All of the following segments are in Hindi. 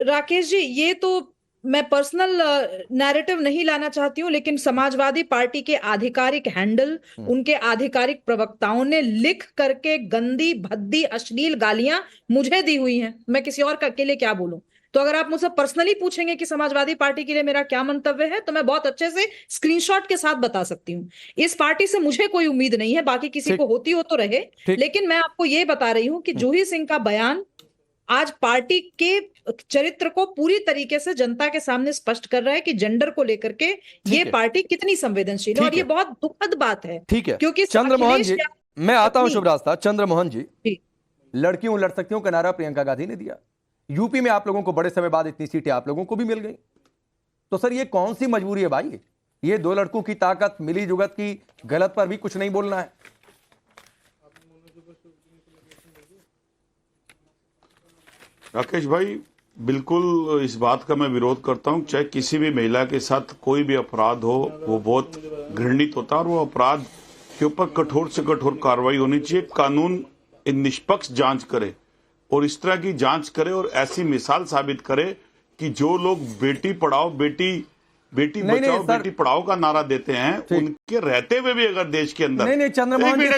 राकेश जी, ये तो मैं पर्सनल नैरेटिव नहीं लाना चाहती हूँ, लेकिन समाजवादी पार्टी के आधिकारिक हैंडल, उनके आधिकारिक प्रवक्ताओं ने लिख करके गंदी भद्दी अश्लील गालियां मुझे दी हुई हैं। मैं किसी और के लिए क्या बोलूं? तो अगर आप मुझसे पर्सनली पूछेंगे कि समाजवादी पार्टी के लिए मेरा क्या मंतव्य है, तो मैं बहुत अच्छे से स्क्रीनशॉट के साथ बता सकती हूँ। इस पार्टी से मुझे कोई उम्मीद नहीं है, बाकी किसी ठीक को होती हो तो रहे। ठीक। लेकिन मैं आपको ये बता रही हूं कि जूही सिंह का बयान आज पार्टी के चरित्र को पूरी तरीके से जनता के सामने स्पष्ट कर रहा है कि जेंडर को लेकर के ये है। पार्टी कितनी संवेदनशील है। और ये बहुत दुखद बात है, ठीक है क्योंकि चंद्रमोहन अखिलेश जी, यादव मैं आता हूं अपनी शुभ रास्ता। चंद्रमोहन जी, जी, लड़कियों लड़ सकती हूं का नारा प्रियंका गांधी ने दिया। यूपी में आप लोगों को बड़े समय बाद इतनी सीटें आप लोगों को भी मिल गई। तो सर ये कौन सी मजबूरी है भाई? ये दो लड़कों की ताकत, मिली जुगत की, गलत पर भी कुछ नहीं बोलना है। राकेश भाई, बिल्कुल इस बात का मैं विरोध करता हूं। चाहे किसी भी महिला के साथ कोई भी अपराध हो, वो बहुत घृणित होता है और वो अपराध के ऊपर कठोर से कठोर कार्रवाई होनी चाहिए। कानून एक निष्पक्ष जांच करे और इस तरह की जांच करे और ऐसी मिसाल साबित करे कि जो लोग बेटी पढ़ाओ बेटी बचाओ बेटी पढ़ाओ का नारा देते हैं, उनके रहते हुए भी अगर देश के अंदर नहीं चंद्रमोहन जी, मैं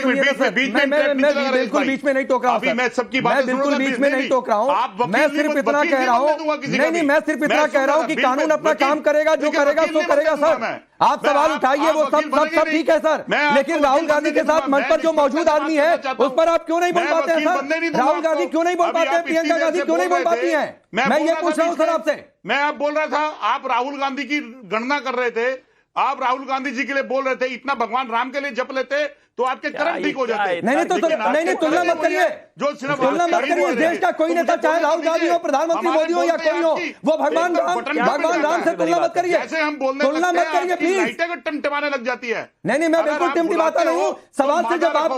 बिल्कुल बीच में नहीं टोक रहा हूं। मैं सबकी बात मैं बिल्कुल बीच में नहीं टोक रहा हूं। मैं सिर्फ इतना कह रहा हूं, नहीं मैं सिर्फ इतना कह रहा हूं कि कानून अपना काम करेगा, जो करेगा सो करेगा सर। आप सवाल उठाइए, वो सब ठीक है सर, लेकिन राहुल गांधी के साथ मंच पर जो मौजूद आदमी है उस पर आप क्यों नहीं बोल पाते हैं सर? राहुल गांधी क्यों नहीं बोल पाते हैं? प्रियंका गांधी क्यों नहीं बोल पाती हैं? मैं ये पूछ रहा हूं सर आपसे। मैं आप बोल रहा था, आप राहुल गांधी की गणना कर रहे थे, आप राहुल गांधी जी के लिए बोल रहे थे, इतना भगवान राम के लिए जप लेते तो आपके कर्म ठीक हो जाते। नहीं तुलना मत करिए, जो सिर्फ तुलना मत करिए। देश का कोई नेता, चाहे राहुल गांधी हो, प्रधानमंत्री मोदी हो या कोई हो, वो भगवान राम से तुलना मत करिए। जैसे हम बोलने तुलना मत करिए प्लीज। लाइटें टिमटिमाने लग जाती है। नहीं मैं बिल्कुल टिमटिमाता नहीं हूँ। सवाल से जब आप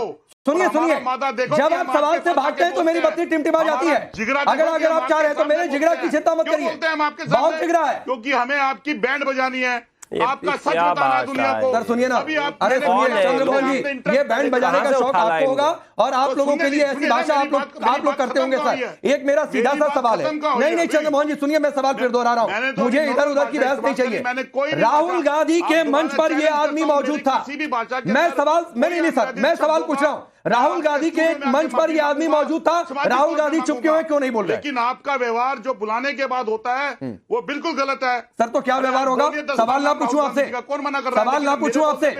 सुनिए, जब आप सवाल से भागते हैं तो मेरी बत्ती टिमटिमा जाती है। अगर आप चाह रहे हैं तो मेरे जिगरा की चिंता मत करिए, बहुत जिगरा है। क्योंकि हमें आपकी बैंड बजानी है, आपका सच बताना है दुनिया को। सर सुनिए ना, अरे सुनिए चंद्रमोहन जी, ये बैंड बजाने का शौक आपको होगा और आप लोगों के लिए ऐसी भाषा आप लोग करते होंगे सर। एक मेरा सीधा सा सवाल है। नहीं चंद्रमोहन जी सुनिए, मैं सवाल फिर दोहरा रहा हूं, मुझे इधर उधर की बहस नहीं चाहिए। राहुल गांधी के मंच पर ये आदमी मौजूद था। मैं सवाल पूछ रहा हूं, राहुल गांधी के मंच पर ये आदमनी मौजूद था, राहुल गांधी चुप क्यों नहीं बोल रहे? लेकिन आपका व्यवहार जो बुलाने के बाद होता है वो बिल्कुल गलत है। सर तो क्या व्यवहार होगा? सवाल ना पूछूं आपसे? कौन मना कर रहा है? सवाल ना पूछूं आपसे?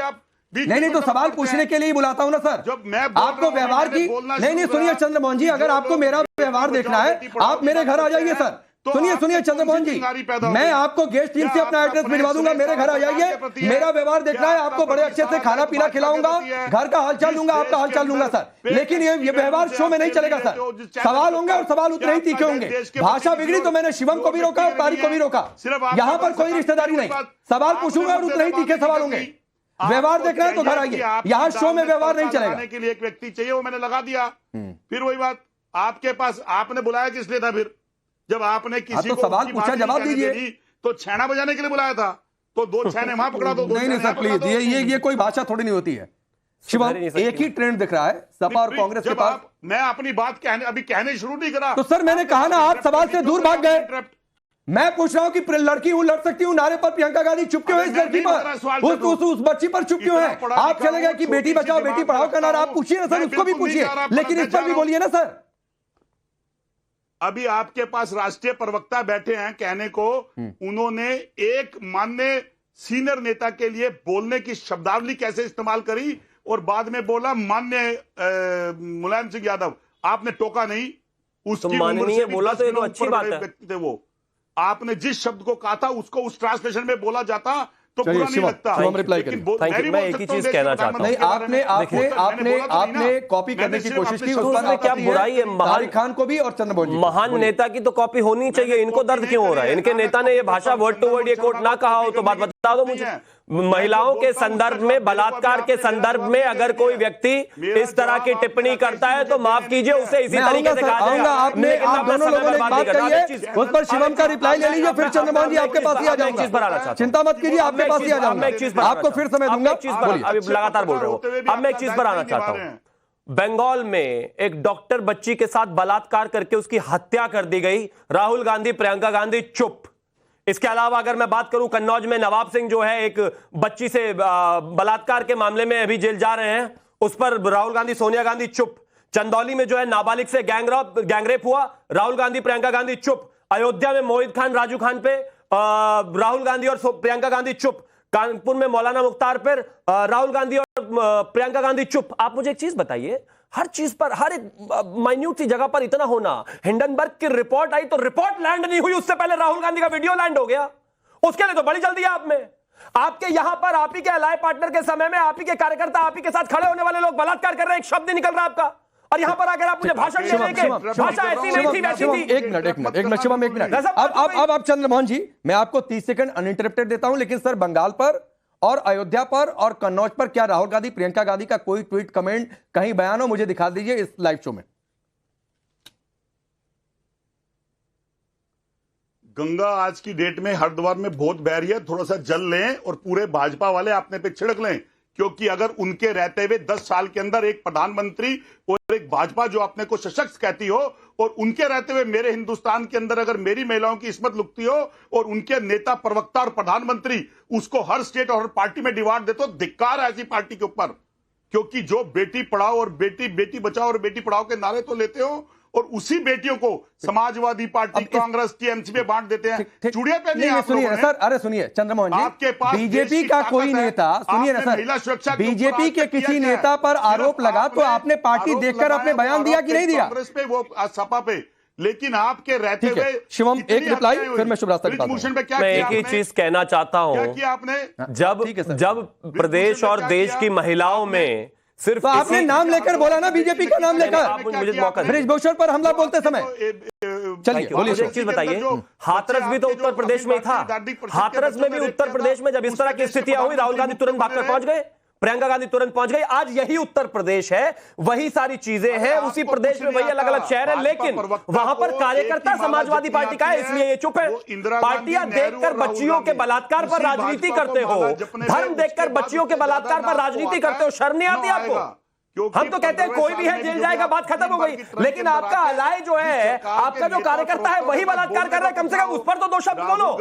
नहीं तो सवाल पूछने के लिए ही बुलाता हूं ना सर। जब मैं आपको व्यवहार की नहीं सुनिए चंद्रमोहन जी, अगर आपको मेरा व्यवहार देखना है आप मेरे घर आ जाइए सर। सुनिए चंद्रमोहन जी, मैं आपको गेस्ट टीम से अपना एड्रेस भिजवा दूंगा, मेरे घर आ जाइए। मेरा व्यवहार देखना है, आपको बड़े अच्छे से खाना पीना खिलाऊंगा, घर का हालचाल लूंगा, आपका हालचाल लूंगा सर। लेकिन ये व्यवहार शो में नहीं चलेगा सर। सवाल होंगे और सवाल उतने ही तीखे होंगे। भाषा बिगड़ी तो मैंने शिवम को भी रोका और तारिक को भी रोका। यहां पर कोई रिश्तेदारी नहीं, सवाल पूछूंगा और उतने ही तीखे सवाल होंगे। व्यवहार देखना है तो घर आइए, यहां शो में व्यवहार नहीं चलेगा। के लिए एक व्यक्ति चाहिए, वो मैंने लगा दिया। फिर वही बात, आपके पास आपने बुलाया किस लिए था? फिर जब आपने किसी को सवाल पूछा जवाब दीजिए। तो छेना बजाने के लिए बुलाया था, तो दो छेने वहां पकड़ा दो। नहीं सर प्लीज, ये कोई भाषा थोड़ी नहीं होती है शिवम। एक ही ट्रेंड दिख रहा है सपा और कांग्रेस के पास। मैं अपनी बात कहने शुरू नहीं करा तो सर मैंने कहा ना, आप सवाल से दूर भाग गए। मैं पूछ रहा हूं कि लड़की हूं, लड़ सकती हूं नारे पर प्रियंका गांधी चुप क्यों है? इस लड़की पर, उस बच्ची पर चुप क्यों है? आप चले गए कि बेटी बचाओ बेटी पढ़ाओ का नारा। आप पूछिए ना सर, उसको भी पूछिए, लेकिन इस पर भी बोलिए ना सर। अभी आपके पास राष्ट्रीय प्रवक्ता बैठे हैं कहने को, उन्होंने एक माननीय सीनियर नेता के लिए बोलने की शब्दावली कैसे इस्तेमाल करी और बाद में बोला माननीय मुलायम सिंह यादव। आपने टोका नहीं, उसकी माननीय बोला तो ये तो अच्छी बात है। व्यक्ति थे वो, आपने जिस शब्द को कहा था उसको उस ट्रांसलेशन में बोला जाता तो बुरा नहीं लगता। मैं एक ही चीज कहना चाहता हूं। नहीं, आपने कॉपी करने की कोशिश की, उस पर क्या बुराई है? तारिक खान को भी और चंद्रमोहन जी, महान नेता की तो कॉपी होनी चाहिए। इनको दर्द क्यों हो रहा है? इनके नेता ने ये भाषा वर्ड टू वर्ड ये कोट ना कहा हो तो बात बता दो मुझे। महिलाओं के संदर्भ में, बलात्कार के संदर्भ में अगर कोई व्यक्ति इस तरह की टिप्पणी करता है तो माफ कीजिए, उसे इसी तरीके से कहा जाएगा। आप दोनों लोगों ने बात कही है, उस पर शिवम का रिप्लाई ले लीजिए, फिर चंद्रमोहन जी आपके पास ही आ जाऊंगा। चिंता मत कीजिए, आपके पास ही आ जाऊंगा, आपको फिर समय दूंगा। अभी लगातार बोल रहे हो। अब मैं एक चीज पर आना चाहता हूं। बंगाल में एक डॉक्टर बच्ची के साथ बलात्कार करके उसकी हत्या कर दी गई। राहुल गांधी, प्रियंका गांधी चुप। इसके अलावा अगर मैं बात करूं, कन्नौज में नवाब सिंह जो है एक बच्ची से बलात्कार के मामले में अभी जेल जा रहे हैं, उस पर राहुल गांधी, सोनिया गांधी चुप। चंदौली में जो है नाबालिग से गैंगरेप हुआ, राहुल गांधी, प्रियंका गांधी चुप। अयोध्या में मोहित खान, राजू खान पे राहुल गांधी और प्रियंका गांधी चुप। कानपुर में मौलाना मुख्तार पर राहुल गांधी और प्रियंका गांधी चुप। आप मुझे एक चीज बताइए, हर चीज पर, हर एक माइन्यूट सी जगह पर इतना होना। हिंडनबर्ग की रिपोर्ट आई तो रिपोर्ट लैंड नहीं हुई, उससे पहले राहुल गांधी का वीडियो लैंड हो गया। उसके लिए तो बड़ी जल्दी है आप में। आपके यहां पर आप ही के अलाय पार्टनर के समय में आप ही के कार्यकर्ता, आप ही के साथ खड़े होने वाले लोग बलात्कार कर रहे हैं, एक शब्द नहीं निकल रहा आपका। और यहां पर अगर आप मुझे भाषण देने के, भाषा ऐसी नहीं थी, वैसी थी। एक मिनट शिवम, एक मिनट। अब आप चंद्रमोहन जी, मैं आपको 30 सेकंड अनइंटरप्टेड देता हूं, लेकिन सर बंगाल पर और अयोध्या पर और कन्नौज पर क्या राहुल गांधी, प्रियंका गांधी का कोई ट्वीट, कमेंट, कहीं बयान हो, मुझे दिखा दीजिए इस लाइव शो में। गंगा आज की डेट में हरिद्वार में बहुत बह रही है, थोड़ा सा जल लें और पूरे भाजपा वाले अपने पे छिड़क लें, क्योंकि अगर उनके रहते हुए 10 साल के अंदर एक प्रधानमंत्री और एक भाजपा जो अपने को सशक्त कहती हो, और उनके रहते हुए मेरे हिंदुस्तान के अंदर अगर मेरी महिलाओं की इस्मत लुकती हो और उनके नेता, प्रवक्ता और प्रधानमंत्री उसको हर स्टेट और हर पार्टी में डिवाइड देते हो, धिक्कार है ऐसी पार्टी के ऊपर। क्योंकि जो बेटी पढ़ाओ और बेटी बचाओ और बेटी पढ़ाओ के नारे तो लेते हो, और उसी बेटियों को समाजवादी पार्टी, कांग्रेस, टीएमसी में बांट देते हैं। चूड़िया पे नहीं, सुनिए सर, अरे सुनिए चंद्रमोहन जी, आपके पास बीजेपी का कोई नेता, सुनिए ना सर, बीजेपी के किसी नेता पर आरोप लगा तो आपने पार्टी देखकर अपने बयान दिया कि नहीं दिया? कांग्रेस पे, वो सपा पे, लेकिन आपके रहते हुए शिवम एक रिप्लाई, फिर मैं शुभ रास्ता पे क्या, मैं एक ही चीज कहना चाहता हूं, क्या किया आपने? जब प्रदेश और देश की महिलाओं में सिर्फ तो आपने नाम लेकर बोला ना, बीजेपी का नाम लेकर, आप मुझे मौका दें। ब्रिजभूषण पर हमला बोलते समय। चलिए बोलिए। एक चीज बताइए, हाथरस भी तो उत्तर प्रदेश में ही था। हाथरस में भी उत्तर प्रदेश में जब इस तरह की स्थितियां हुई, राहुल गांधी तुरंत भागकर पहुंच गए, प्रियंका गांधी तुरंत पहुंच गई। आज यही उत्तर प्रदेश है, वही सारी चीजें हैं, उसी प्रदेश में वही अलग अलग शहर है, लेकिन वहां पर कार्यकर्ता समाजवादी पार्टी का है, इसलिए ये चुप है। पार्टियां देखकर बच्चियों के बलात्कार पर राजनीति करते हो, धर्म देखकर बच्चियों के बलात्कार पर राजनीति करते हो, शर्म नहीं आती आपको? हम तो कहते हैं कोई भी है जेल जाएगा, बात खत्म हो गई। लेकिन आपका अलाय जो है, आपका जो कार्यकर्ता है, वही बलात्कार कर रहा है, कम से कम उस पर तो 2 शब्द बोलो।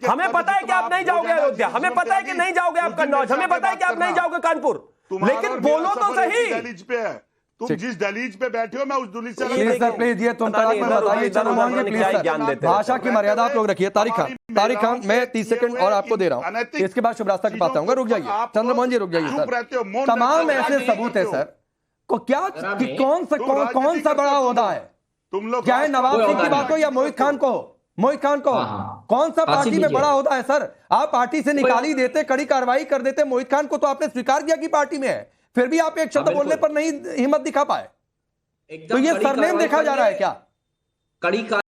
हमें पता है कि आप नहीं जाओगे अयोध्या, हमें पता है कि नहीं जाओगे आप कन्नौज, हमें पता है कि आप नहीं जाओगे कानपुर, लेकिन बोलो तो सही। तुम जिस दलीज पे बैठे हो, मैं उस दलीज से प्लीज ये तुम बताइए चंद्रमोहन जी, प्लीज भाषा की मर्यादा आप लोग रखिए। तारिक खान मैं 30 सेकंड और आपको दे रहा हूं, इसके बाद शुभ रास्ता के पास आऊंगा। रुक जाइए चंद्रमोहन जी, रुक जाइए सर। तमाम ऐसे सबूत है सर को, क्या कौन सा बड़ा ओहदा है? तुम लोग क्या है, नवाब सिंह की बात हो या मोहित खान को? मोहित खान को कौन सा पार्टी में बड़ा ओहदा है सर? आप पार्टी से निकाल ही देते, कड़ी कार्रवाई कर देते। मोहित खान को तो आपने स्वीकार किया कि पार्टी में है, फिर भी आप एक शब्द बोलने पर नहीं हिम्मत दिखा पाए। तो ये सरनेम देखा जा रहा है क्या? कड़ी